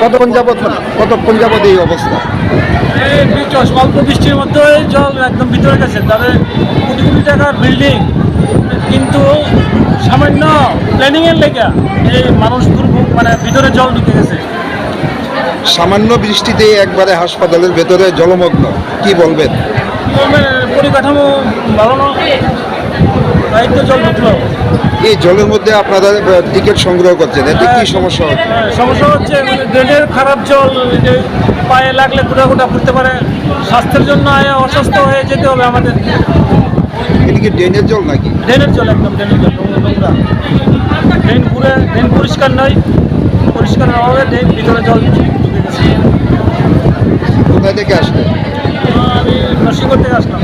কতক্ষণ যাবত এই অবস্থা? অল্প বৃষ্টির মধ্যে জল একদম ভিতরে গেছে। তবে কোটি কোটি টাকার বিল্ডিং, কিন্তু সামান্য প্ল্যানিংয়ের লেগে এই মানুষ দুর্ভোগ, মানে ভিতরে জল ঢুকে গেছে। সামান্য বৃষ্টিতে একবারে হাসপাতালের ভেতরে জলমগ্ন, কি বলবেন? পরিকাঠামো ভালো না, তাই তো জল ঢুকলো। এই জলের মধ্যে আপনারা টিকিট সংগ্রহ করছেন, এতে কি সমস্যা হচ্ছে? সমস্যা হচ্ছে মানে ড্রেনের খারাপ জল, যে পায়ে লাগলে গোটা গোটা ফুটতে পারে। স্বাস্থ্যের জন্য অসুস্থ হয়ে যেতে হবে আমাদের। এটা কি ড্রেনের জল নাকি? ড্রেনের জল, একদম ড্রেনের জল, নোংরা। ড্রেন পরিষ্কার নয়, পরিষ্কারের অভাবে ড্রেন ভিতরে জল ঢুকে গেছে। কোথায় থেকে আসলে? আমি নরসিংগড় থেকে আসলাম।